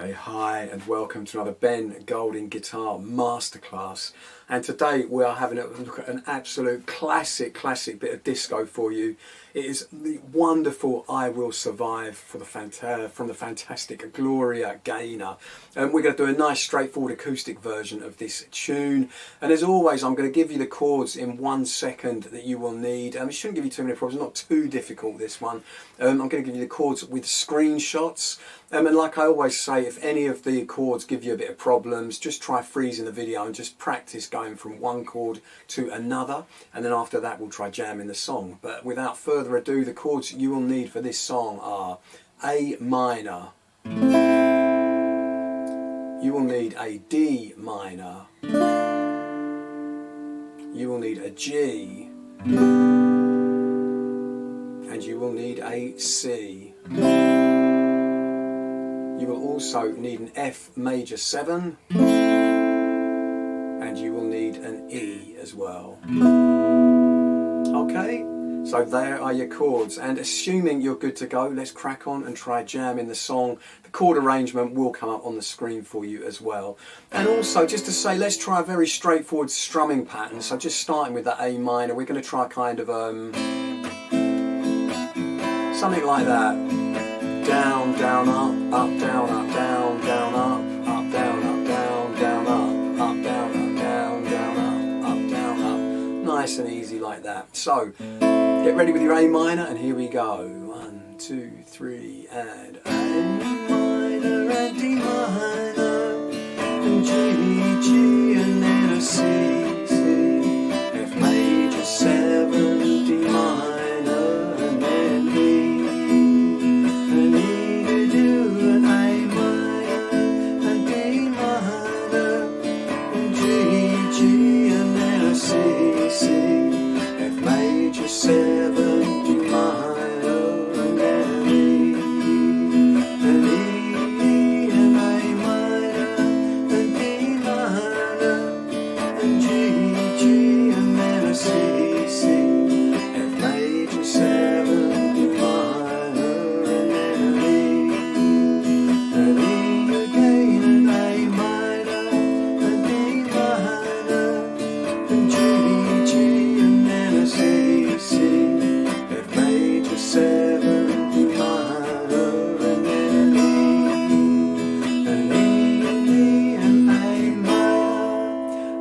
Okay, hi and welcome to another Ben Golding Guitar Masterclass. And today we are having a look at an absolute classic bit of disco for you. It is the wonderful I Will Survive from the fantastic Gloria Gaynor. And we're going to do a nice straightforward acoustic version of this tune. And as always, I'm going to give you the chords in 1 second that you will need. It shouldn't give you too many problems, not too difficult this one. I'm going to give you the chords with screenshots. And like I always say, if any of the chords give you a bit of problems, just try freezing the video and just practice going from one chord to another, and then after that we'll try jamming the song. But without further ado, the chords you will need for this song are A minor, you will need a D minor, you will need a G, and you will need a C. You will also need an F major 7, and you will need an E as well. Okay, so there are your chords, and assuming you're good to go, let's crack on and try jamming the song. The chord arrangement will come up on the screen for you as well. And also, just to say, let's try a very straightforward strumming pattern. So just starting with that A minor, we're going to try kind of something like that. Down, down, up, down, up, down, down, up, down, down, down, up, down, down, down, up, down, up. Nice and easy like that. So, get ready with your A minor, and here we go. 1, 2, 3, and A minor, and D minor, and G, G, and then a C, C, F major 7, D minor, and then B.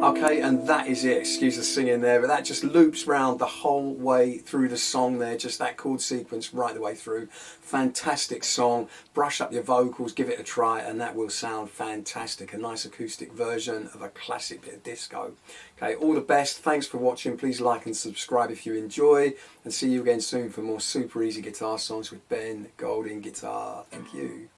Okay, and that is it. Excuse the singing there, but that just loops round the whole way through the song there, just that chord sequence right the way through. Fantastic song. Brush up your vocals, give it a try, and that will sound fantastic. A nice acoustic version of a classic bit of disco. Okay, all the best. Thanks for watching. Please like and subscribe if you enjoy, and see you again soon for more super easy guitar songs with Ben Golding Guitar. Thank you.